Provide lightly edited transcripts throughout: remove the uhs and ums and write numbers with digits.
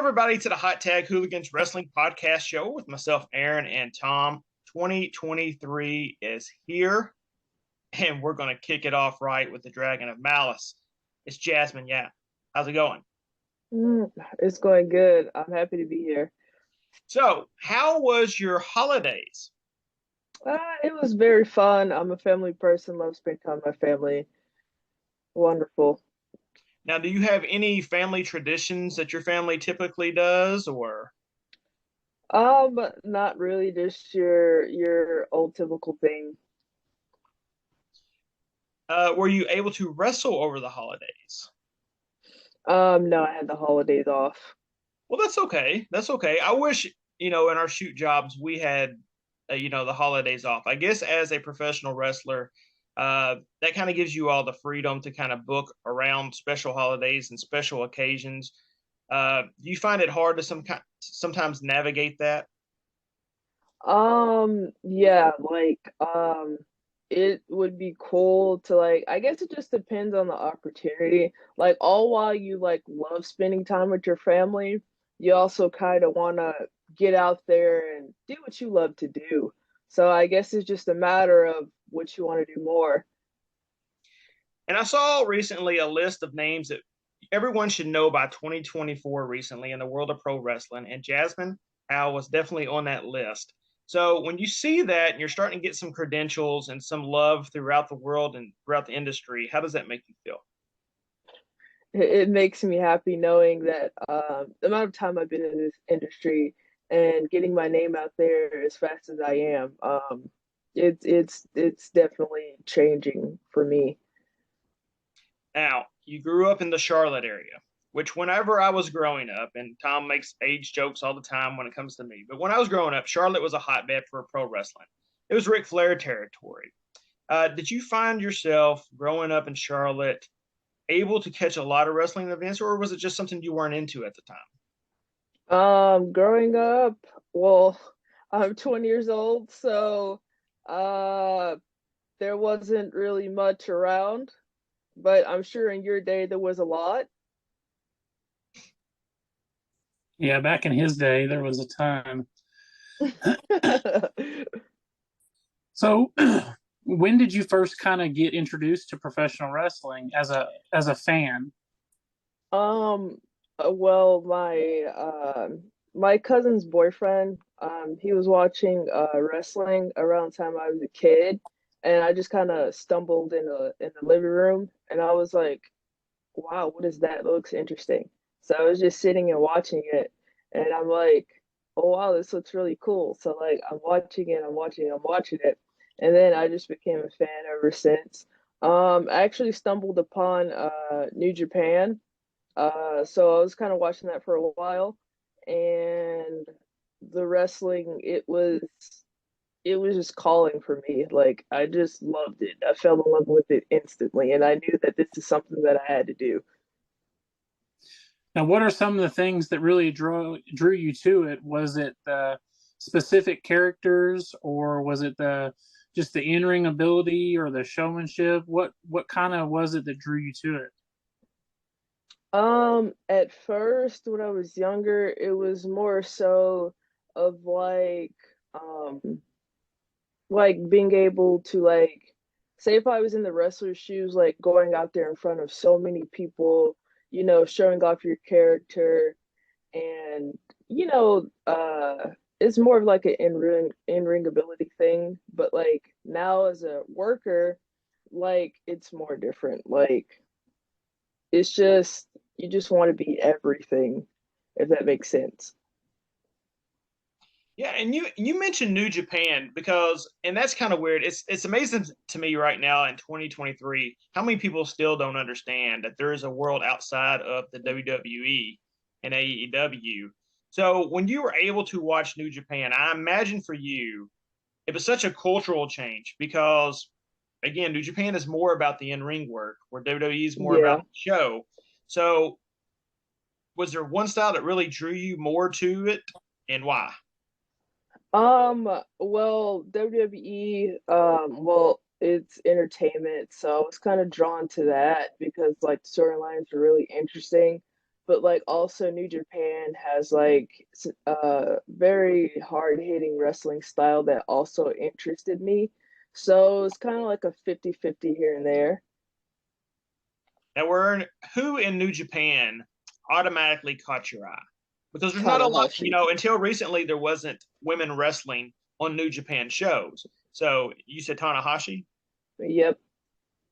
everybody, to the Hot Tag Hooligans Wrestling Podcast Show with myself, Aaron, and Tom. 2023 is here, and we're going to kick it off right with the Dragon of Malice. It's Jazmyne Hao. How's it going? It's going good. I'm happy to be here. So, how was your holidays? It was very fun. I'm a family person, love spending time with my family. Wonderful. Now, do you have any family traditions that your family typically does, or Not really, just your old typical thing. were you able to wrestle over the holidays? No, I had the holidays off. Well, that's okay. That's okay. I wish, in our shoot jobs, we had, the holidays off. I guess as a professional wrestler, that kind of gives you all the freedom to kind of book around special holidays and special occasions. Do you find it hard to sometimes navigate that? Yeah, it would be cool to I guess it just depends on the opportunity. Like all while you love spending time with your family, you also kind of want to get out there and do what you love to do. So I guess it's just a matter of what you want to do more. And I saw recently a list of names that everyone should know by 2024 recently in the world of pro wrestling, and Jazmyne Hao was definitely on that list. So when you see that and you're starting to get some credentials and some love throughout the world and throughout the industry, how does that make you feel? It makes me happy knowing that the amount of time I've been in this industry and getting my name out there as fast as I am, it's definitely changing for me. Now, you grew up in the Charlotte area, which whenever I was growing up, and Tom makes age jokes all the time when it comes to me, but when I was growing up, Charlotte was a hotbed for pro wrestling. It was Ric Flair territory. Did you find yourself growing up in Charlotte able to catch a lot of wrestling events, or was it just something you weren't into at the time? Growing up, well, I'm 20 years old, so uh, there wasn't really much around, but I'm sure in your day there was a lot. Yeah, back in his day, there was a time. So, when did you first kind of get introduced to professional wrestling as a fan? Well, my cousin's boyfriend, he was watching wrestling around the time I was a kid, and I just kind of stumbled in the living room, and I was like, "Wow, what is that? That looks interesting." So I was just sitting and watching it, and I'm like, "Oh wow, this looks really cool." So I'm watching it, I'm watching it, and then I just became a fan ever since. I actually stumbled upon New Japan, so I was kind of watching that for a while, and the wrestling, it was just calling for me. Like I just loved it. I fell in love with it instantly, and I knew that this is something that I had to do. Now, what are some of the things that really drew you to it? Was it the specific characters, or was it the just the in ring ability or the showmanship? What kind of was it that drew you to it? At first, when I was younger, it was more so of being able to say if I was in the wrestler's shoes, like going out there in front of so many people, showing off your character, and it's more of like an in ring ability thing. But now as a worker, it's more different. It's just you just want to be everything, if that makes sense. Yeah, and you mentioned New Japan because, and that's kind of weird. It's amazing to me right now in 2023 how many people still don't understand that there is a world outside of the WWE and AEW. So when you were able to watch New Japan, I imagine for you it was such a cultural change because, again, New Japan is more about the in ring work, where WWE is more about Yeah. the show. So was there one style that really drew you more to it, and why? Well, WWE, well, it's entertainment, so I was kind of drawn to that because storylines are really interesting. but like also New Japan has like very hard-hitting wrestling style that also interested me. So it's kind of like a 50-50 here and there. Now, who in New Japan automatically caught your eye? Because there's not a lot, Tanahashi. until recently there wasn't women wrestling on New Japan shows. So you said Tanahashi? Yep.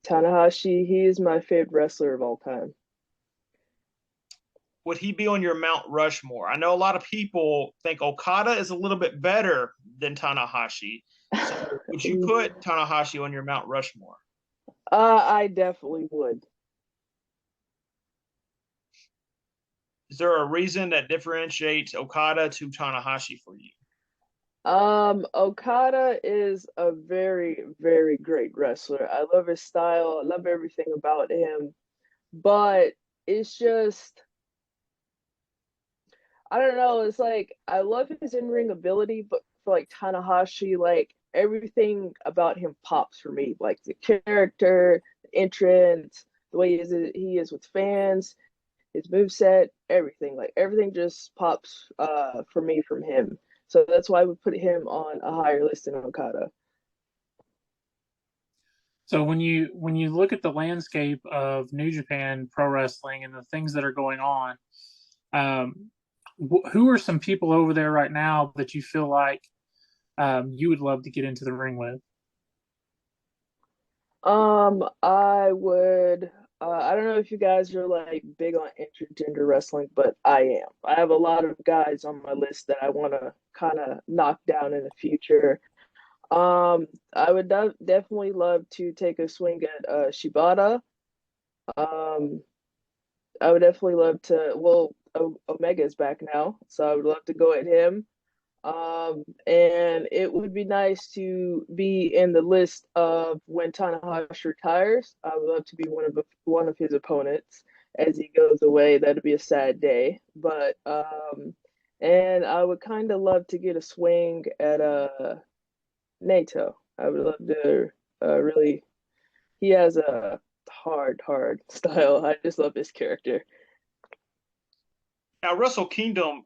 Tanahashi, he is my favorite wrestler of all time. Would he be on your Mount Rushmore? I know a lot of people think Okada is a little bit better than Tanahashi. So would you put Tanahashi on your Mount Rushmore? I definitely would. Is there a reason that differentiates Okada to Tanahashi for you? Okada is a very, very great wrestler. I love his style. I love everything about him. But it's just, I don't know. It's like I love his in-ring ability, but for like Tanahashi, like everything about him pops for me. Like the character, the entrance, the way he is with fans, his moveset, everything. Like everything just pops for me from him. So that's why I would put him on a higher list than Okada. So when you look at the landscape of New Japan Pro Wrestling and the things that are going on, um, who are some people over there right now that you feel like you would love to get into the ring with? I would. I don't know if you guys are like big on intergender wrestling, but I am. I have a lot of guys on my list that I want to kind of knock down in the future. I would definitely love to take a swing at Shibata. Um, I would definitely love to. Well, Omega is back now, so I would love to go at him. And it would be nice to be in the list of when Tanahashi retires. I would love to be one of his opponents as he goes away. That'd be a sad day, but and I would kind of love to get a swing at Naito. I would love to really. He has a hard style. I just love his character. Now, Wrestle Kingdom,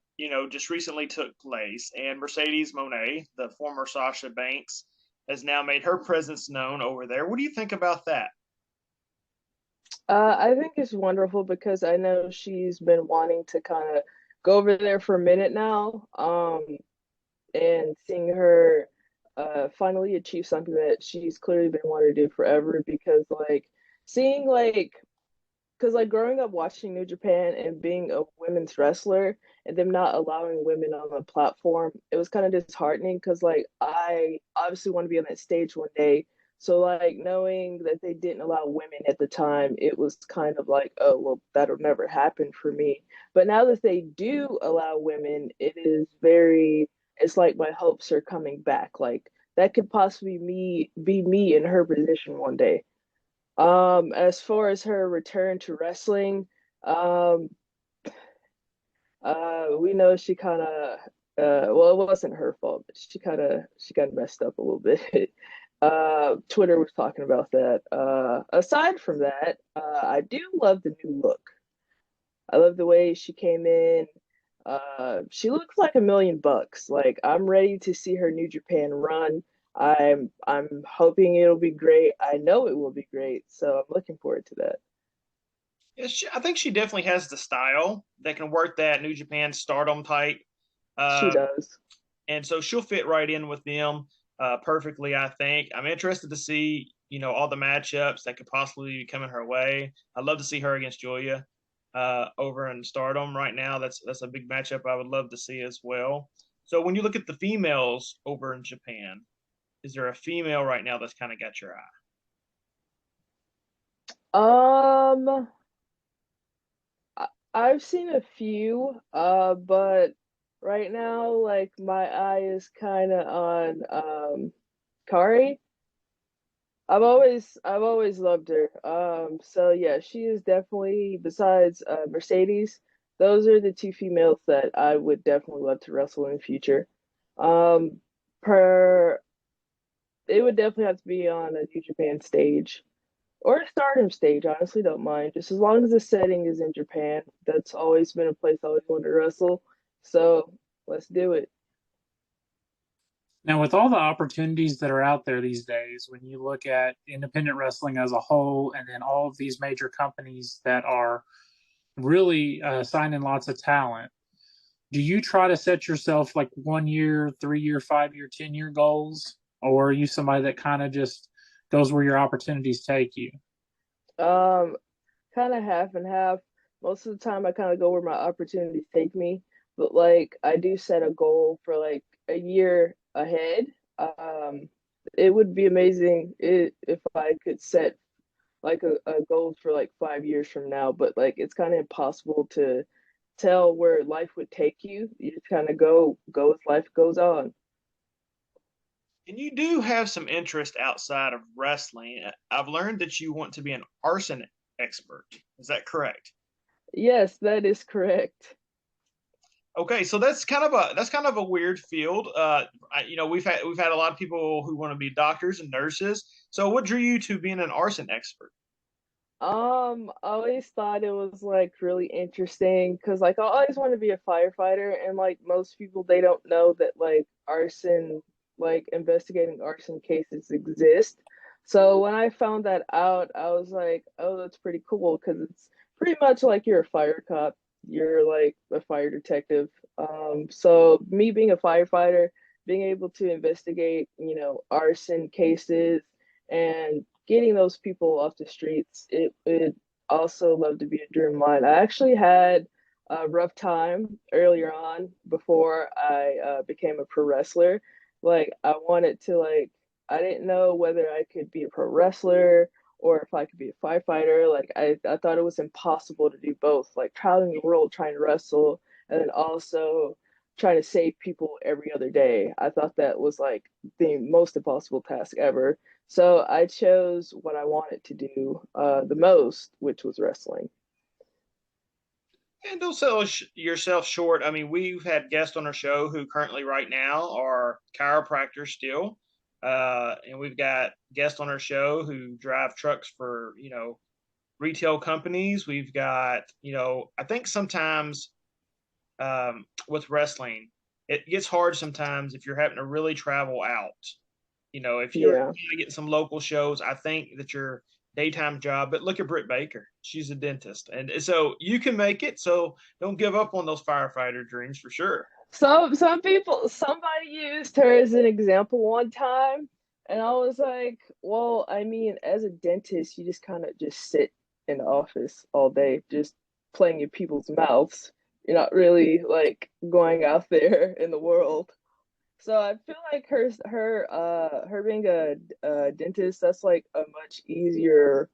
just recently took place, and Mercedes Monet, the former Sasha Banks, has now made her presence known over there. What do you think about that? I think it's wonderful because I know she's been wanting to kind of go over there for a minute now. And seeing her finally achieve something that she's clearly been wanting to do forever because like seeing like because like growing up watching New Japan and being a women's wrestler and them not allowing women on the platform, it was kind of disheartening because like I obviously want to be on that stage one day. So like knowing that they didn't allow women at the time, it was kind of like, oh well, that'll never happen for me. But now that they do allow women, it's like my hopes are coming back. Like that could possibly be me in her position one day. As far as her return to wrestling, um, we know she kind of, well, it wasn't her fault, but she got messed up a little bit. Twitter was talking about that. Aside from that, I do love the new look. I love the way she came in. She looks like $1 million. Like I'm ready to see her New Japan run. I'm hoping it'll be great. I know it will be great, so I'm looking forward to that. Yeah, I think she definitely has the style that can work that New Japan stardom type. She Uh, does. and so she'll fit right in with them perfectly, I think. I'm interested to see, all the matchups that could possibly be coming her way. I'd love to see her against Julia over in Stardom right now. That's a big matchup I would love to see as well. So when you look at the females over in Japan, is there a female right now that's kind of got your eye? Um, I've seen a few, but right now, like my eye is kind of on Kari. I've always loved her. So yeah, she is definitely besides Mercedes, those are the two females that I would definitely love to wrestle in the future. Um, per it would definitely have to be on a New Japan stage Or a stardom stage, honestly, don't mind. Just as long as the setting is in Japan. That's always been a place I always wanted to wrestle. So let's do it. Now, with all the opportunities that are out there these days, when you look at independent wrestling as a whole, and then all of these major companies that are really signing lots of talent, do you try to set yourself like 1 year, 3 year, 5 year, 10 year goals, or are you somebody that kind of just goes where your opportunities take you? Um, Kind of half and half. Most of the time, I kind of go where my opportunities take me. But like, I do set a goal for like a year ahead. Um, it would be amazing if I could set like a goal for like 5 years from now. But like, it's kind of impossible to tell where life would take you. You just kind of go as life goes on. And you do have some interest outside of wrestling. I've learned that you want to be an arson expert. Is that correct? Yes, that is correct. Okay, so that's kind of a weird field. We've had a lot of people who want to be doctors and nurses. So what drew you to being an arson expert? I always thought it was like really interesting because like I always wanted to be a firefighter, and like most people they don't know that like arson, like investigating arson cases exist. So when I found that out, I was like, oh, that's pretty cool because it's pretty much like you're a fire cop, you're like a fire detective. So me being a firefighter, being able to investigate, arson cases and getting those people off the streets, it would also love to be a dream of mine. I actually had a rough time earlier on before I became a pro wrestler. Like I wanted to I didn't know whether I could be a pro wrestler or if I could be a firefighter. Like I thought it was impossible to do both. Like traveling the world trying to wrestle and then also trying to save people every other day. I thought that was like the most impossible task ever. So I chose what I wanted to do the most, which was wrestling. And don't sell yourself short. I mean, we've had guests on our show who currently, right now, are chiropractors still, and we've got guests on our show who drive trucks for retail companies. We've got I think sometimes with wrestling, it gets hard sometimes if you're having to really travel out. If you're Yeah. trying to get some local shows, I think that your daytime job, but look at Britt Baker. She's a dentist. And so you can make it. So don't give up on those firefighter dreams for sure. Some people somebody used her as an example one time, and I was like, well, I mean, as a dentist, you just kind of just sit in the office all day, just playing in people's mouths. You're not really like going out there in the world. So I feel like her being a dentist, that's like a much easier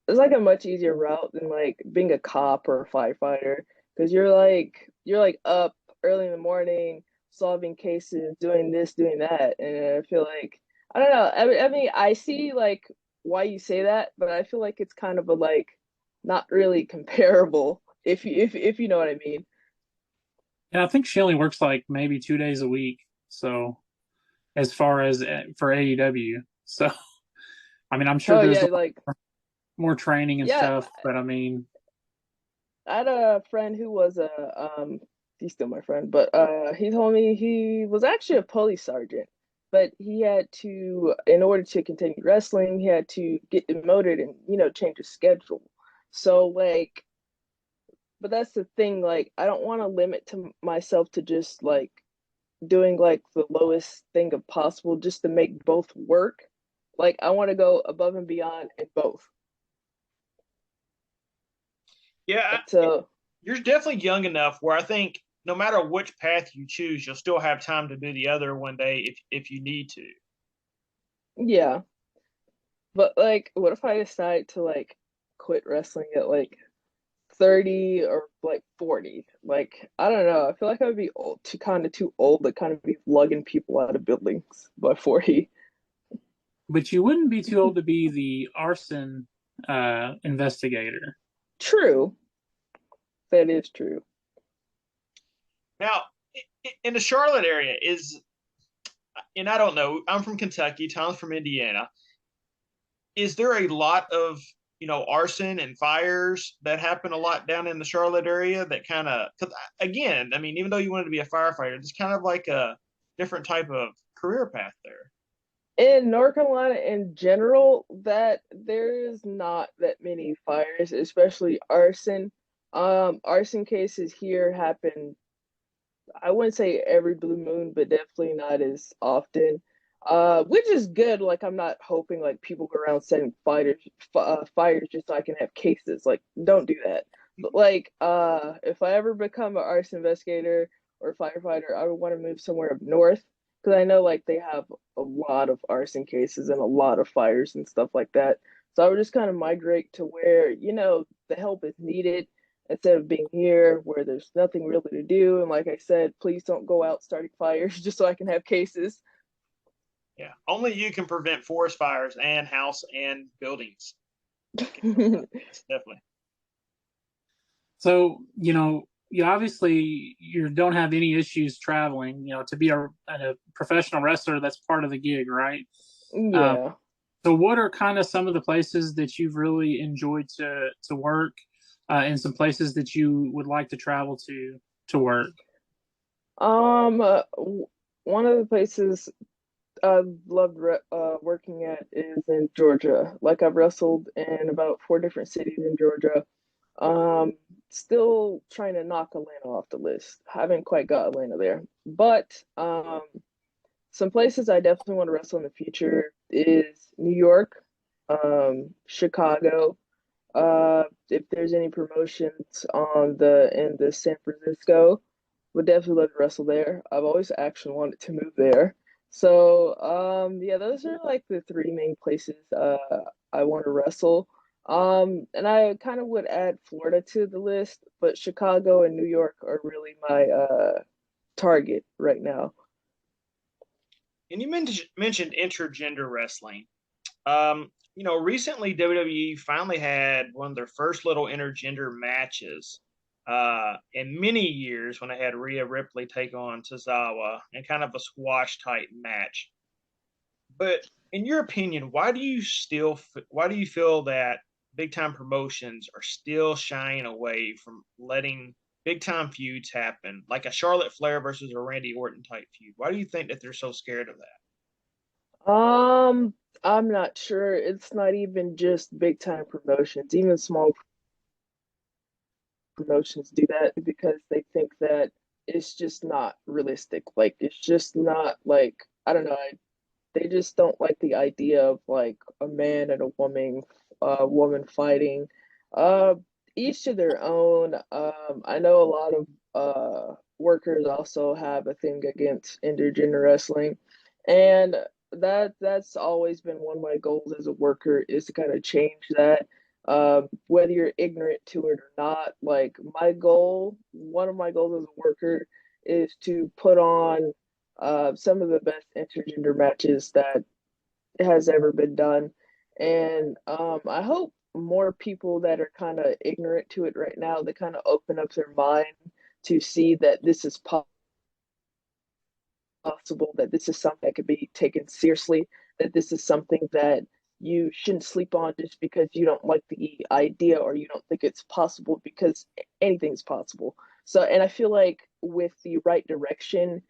it's like a much easier route than like being a cop or a firefighter because you're like up early in the morning solving cases, doing this, doing that, and I feel like I don't know. I mean, I see like why you say that, but I feel like it's kind of a like not really comparable if you know what I mean. And I think she only works like maybe 2 days a week. So as far as for AEW, so I mean, I'm sure Oh there's yeah, like more training and yeah, stuff, but I mean, I had a friend who was he's still my friend, but he told me he was actually a police sergeant, but he had to in order to continue wrestling, he had to get demoted and change his schedule. So like but that's the thing, like I don't want to limit to myself to just like doing like the lowest thing of possible just to make both work. Like I want to go above and beyond in both. Yeah, So you're definitely young enough where I think no matter which path you choose, you'll still have time to do the other one day if you need to. yeah. But like, what if I decide to like quit wrestling at like 30 or like 40? Like, I don't know. I feel like I would be too old to kind of be lugging people out of buildings by 40. but you wouldn't be too old to be the arson investigator. True. That is true. Now, in the Charlotte area and I don't know, I'm from Kentucky, Tom's from Indiana. is there a lot of arson and fires that happen a lot down in the Charlotte area that kind of, because again, I mean, even though you wanted to be a firefighter, it's kind of like a different type of career path there. In North Carolina in general, that there's not that many fires, especially arson. Arson cases here happen, I wouldn't say every blue moon, but definitely not as often. Which is good. Like I'm not hoping like people go around setting fires just so I can have cases. Like don't do that. But like if I ever become an arson investigator or firefighter, I would want to move somewhere up north because I know like they have a lot of arson cases and a lot of fires and stuff like that. So I would just kind of migrate to where, the help is needed instead of being here where there's nothing really to do. And like I said, please don't go out starting fires just so I can have cases. Yeah, only you can prevent forest fires and house and buildings. Definitely. So, you obviously you don't have any issues traveling, to be a professional wrestler. That's part of the gig, right? Yeah. So what are kind of some of the places that you've really enjoyed to work, and some places that you would like to travel to work? One of the places I loved working at is in Georgia. Like I've wrestled in about 4 different cities in Georgia. Um, Still trying to knock Atlanta off the list. Haven't quite got Atlanta there, but some places I definitely want to wrestle in the future is New York, Chicago. If there's any promotions in the San Francisco, would definitely love to wrestle there. I've always actually wanted to move there. So yeah, those are like the three main places I want to wrestle. And I kind of would add Florida to the list, but Chicago and New York are really my target right now. And you mentioned intergender wrestling. Recently WWE finally had one of their first little intergender matches in many years when they had Rhea Ripley take on Tozawa in kind of a squash type match. But in your opinion, why do you feel that big time promotions are still shying away from letting big time feuds happen, like a Charlotte Flair versus a Randy Orton type feud? Why do you think that they're so scared of that? I'm not sure. It's not even just big time promotions. Even small promotions do that because they think that it's just not realistic. Like it's just not like I don't know. They just don't like the idea of like a man and a woman fighting. Uh, each to their own. I know a lot of workers also have a thing against intergender wrestling, and that's always been one of my goals as a worker is to kind of change that. Whether you're ignorant to it or not, like one of my goals as a worker is to put on some of the best intergender matches that has ever been done. And I hope more people that are kind of ignorant to it right now, they kind of open up their mind to see that this is possible, that this is something that could be taken seriously, that this is something that you shouldn't sleep on just because you don't like the idea or you don't think it's possible because anything's possible. So, and I feel like with the right direction,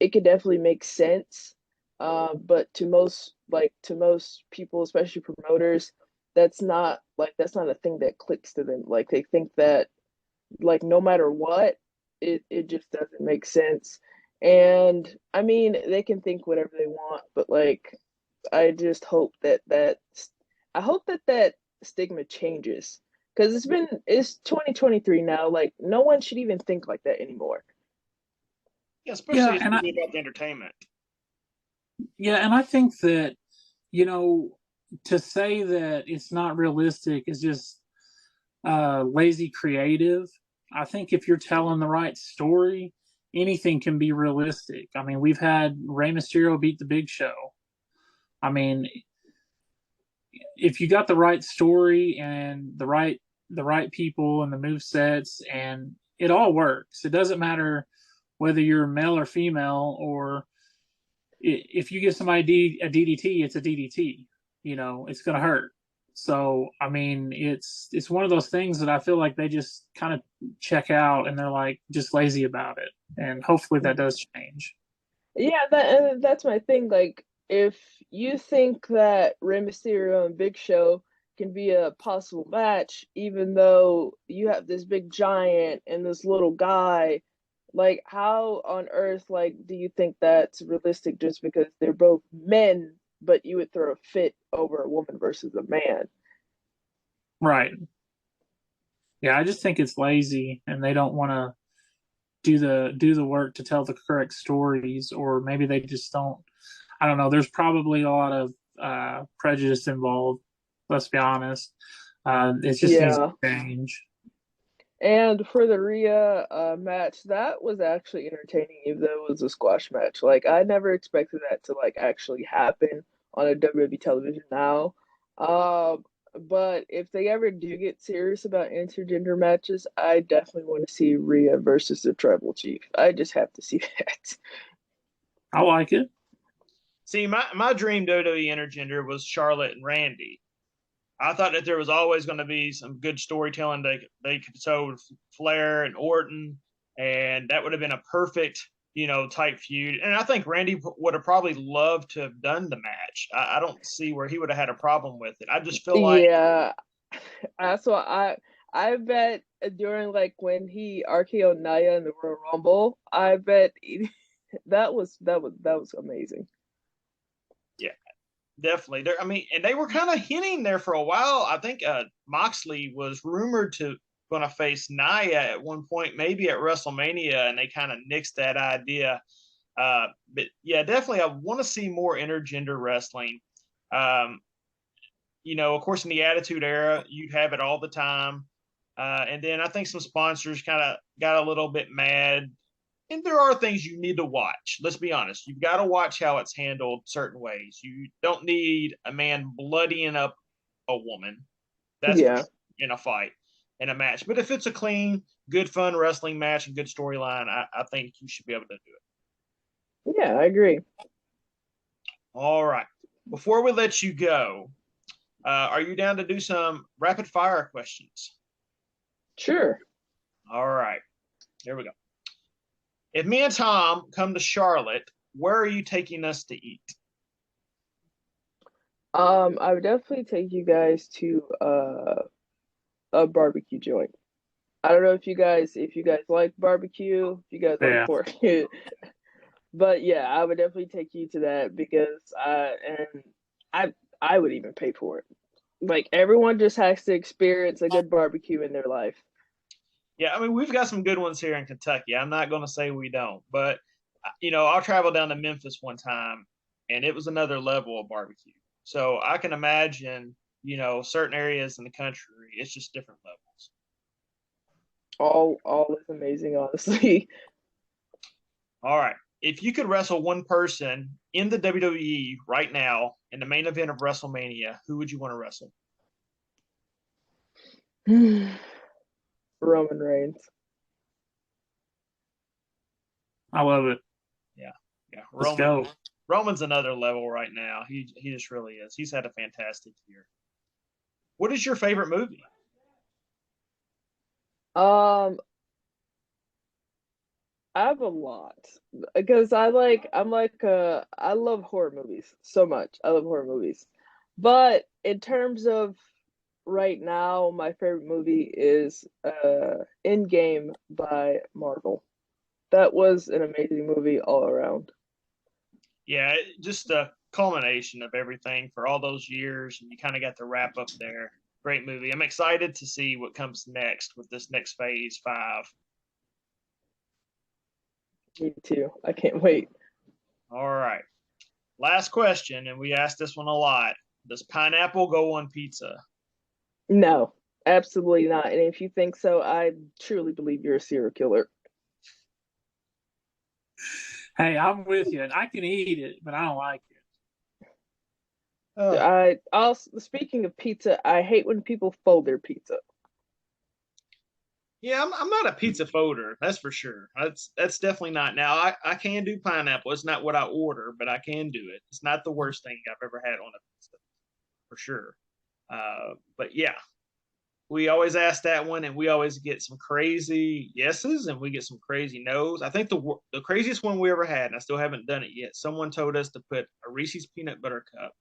it could definitely make sense. But to most people, especially promoters, that's not a thing that clicks to them. Like they think that like no matter what, it just doesn't make sense. And I mean, they can think whatever they want, but like I just hope I hope that stigma changes because it's 2023 now. Like no one should even think like that anymore. Yeah, especially it's about the entertainment. Yeah, and I think that, to say that it's not realistic is just lazy creative. I think if you're telling the right story, anything can be realistic. I mean, we've had Rey Mysterio beat the Big Show. I mean, if you got the right story and the right people and the move sets, and it all works. It doesn't matter whether you're male or female, or if you give somebody a DDT, it's a DDT. it's going to hurt. So, I mean, it's one of those things that I feel like they just kind of check out and they're like just lazy about it. And hopefully that does change. Yeah, that's my thing. Like, if you think that Rey Mysterio and Big Show can be a possible match, even though you have this big giant and this little guy, like, how on earth, like, do you think that's realistic just because they're both men, but you would throw a fit over a woman versus a man? Right. Yeah, I just think it's lazy and they don't want to do the work to tell the correct stories, or maybe they just don't. I don't know. There's probably a lot of prejudice involved. Let's be honest. It just needs to Yeah. change. And for the Rhea match, that was actually entertaining, even though it was a squash match. Like, I never expected that to like actually happen on a WWE television now. But if they ever do get serious about intergender matches, I definitely want to see Rhea versus the Tribal Chief. I just have to see that. I like it. See, my dream WWE intergender was Charlotte and Randy. I thought that there was always going to be some good storytelling they could show with Flair and Orton, and that would have been a perfect, type feud. And I think Randy would have probably loved to have done the match. I don't see where he would have had a problem with it. I just feel like, Yeah, so I bet during like when he RKO'd Nia in the Royal Rumble, I bet that was amazing. yeah, definitely. I mean, and they were kind of hinting there for a while. I think Moxley was rumored to going to face Nia at one point, maybe at WrestleMania, and they kind of nixed that idea. But yeah, definitely, I want to see more intergender wrestling. Um, of course, in the Attitude Era, you'd have it all the time. And then I think some sponsors kind of got a little bit mad. And there are things you need to watch. Let's be honest. You've got to watch how it's handled certain ways. You don't need a man bloodying up a woman. That's Yeah. in a fight, in a match. But if it's a clean, good, fun wrestling match and good storyline, I think you should be able to do it. Yeah, I agree. All right. Before we let you go, are you down to do some rapid fire questions? Sure. All right. Here we go. If me and Tom come to Charlotte, where are you taking us to eat? I would definitely take you guys to a barbecue joint. I don't know if you guys like barbecue, if you guys like Yeah. pork. But yeah, I would definitely take you to that because I would even pay for it. Like, everyone just has to experience a good barbecue in their life. Yeah, I mean, we've got some good ones here in Kentucky. I'm not going to say we don't, but I'll travel down to Memphis one time, and it was another level of barbecue. So I can imagine, certain areas in the country, it's just different levels. All is amazing, honestly. All right. If you could wrestle one person in the WWE right now in the main event of WrestleMania, who would you want to wrestle? Roman Reigns. I love it. Yeah. Let's go. Roman's another level right now. He just really is. He's had a fantastic year. What is your favorite movie? I have a lot because I love horror movies so much. I love horror movies. But in terms of right now, my favorite movie is Endgame by Marvel. That was an amazing movie all around. Yeah, just a culmination of everything for all those years, and you kind of got the wrap up there. Great movie. I'm excited to see what comes next with this next phase 5. Me too. I can't wait. All right. Last question, and we asked this one a lot. Does pineapple go on pizza? No, absolutely not. And if you think so, I truly believe you're a serial killer. Hey, I'm with you. I can eat it, but I don't like it. I also, speaking of pizza, I hate when people fold their pizza. Yeah, I'm not a pizza folder, that's for sure. That's definitely not. Now I can do pineapple. It's not what I order, but I can do it. It's not the worst thing I've ever had on a pizza. for sure. But yeah, we always ask that one, and we always get some crazy yeses, and we get some crazy nos. I think the craziest one we ever had, and I still haven't done it yet. Someone told us to put a Reese's peanut butter cup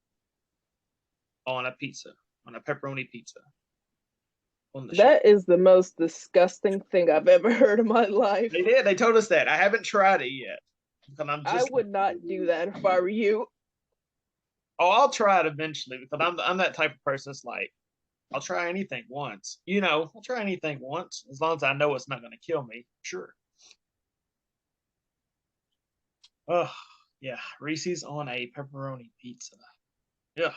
on a pizza, on a pepperoni pizza. That is the most disgusting thing I've ever heard in my life. They did. They told us that. I haven't tried it yet. I would not do that if I were you. Oh, I'll try it eventually, because I'm that type of person that's like, I'll try anything once. I'll try anything once, as long as I know it's not going to kill me. Sure. Oh, yeah. Reese's on a pepperoni pizza. Yeah.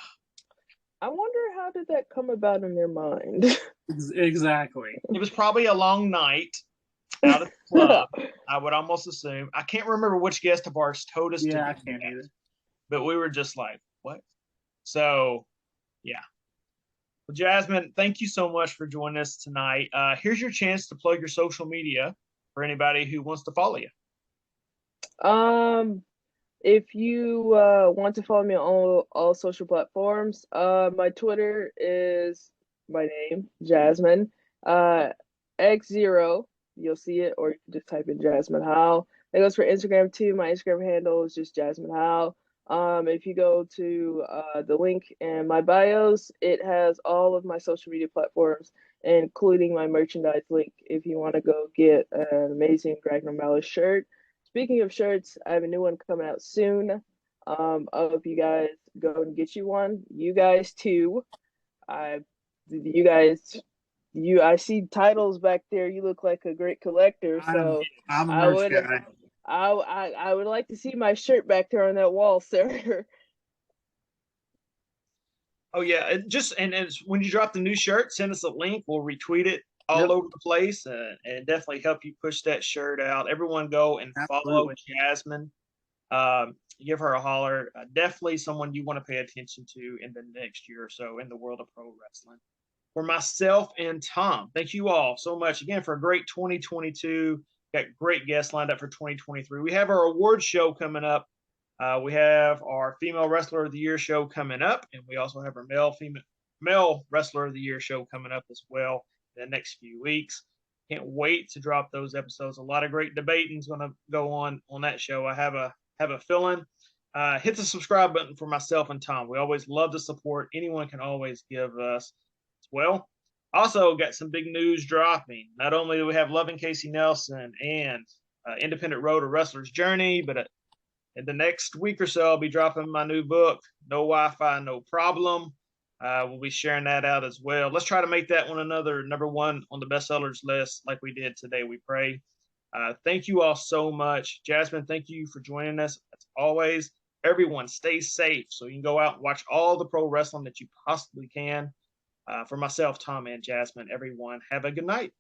I wonder, how did that come about in their mind? Exactly. It was probably a long night out of the club. I would almost assume. I can't remember which guest of ours told us to do I can't that, either. but we were just like, what? So, yeah. Well, Jazmyne, thank you so much for joining us tonight. Here's your chance to plug your social media for anybody who wants to follow you. If you want to follow me on all social platforms, my Twitter is my name, Jazmyne. X0, you'll see it, or you can just type in Jazmyne Hao. That goes for Instagram too. My Instagram handle is just Jazmyne Hao. If you go to the link in my bios, it has all of my social media platforms, including my merchandise link if you want to go get an amazing Dragon Malice shirt. Speaking of shirts, I have a new one coming out soon. I hope you guys go and get you one. You guys too. I see titles back there. You look like a great collector. So I'm a merch guy. I would like to see my shirt back there on that wall, sir. Oh yeah, and when you drop the new shirt, send us a link. We'll retweet it all over the place, and definitely help you push that shirt out. Everyone go and follow Jazmyne. Give her a holler. Definitely someone you want to pay attention to in the next year or so in the world of pro wrestling. For myself and Tom, thank you all so much again for a great 2022. Got great guests lined up for 2023. We have our award show coming up. We have our Female Wrestler of the Year show coming up, and we also have our Male Wrestler of the Year show coming up as well in the next few weeks. Can't wait to drop those episodes. A lot of great debating is going to go on that show. I have a feeling. Hit the subscribe button for myself and Tom. We always love the support. Anyone can always give us as well. Also got some big news dropping. Not only do we have Loving Casey Nelson and Independent Road to Wrestler's Journey, but in the next week or so, I'll be dropping my new book, No Wi-Fi, No Problem. We'll be sharing that out as well. Let's try to make that one another number one on the bestsellers list like we did today, we pray. Thank you all so much. Jazmyne, thank you for joining us. As always, everyone stay safe so you can go out and watch all the pro wrestling that you possibly can. For myself, Tom, and Jazmyne, everyone, have a good night.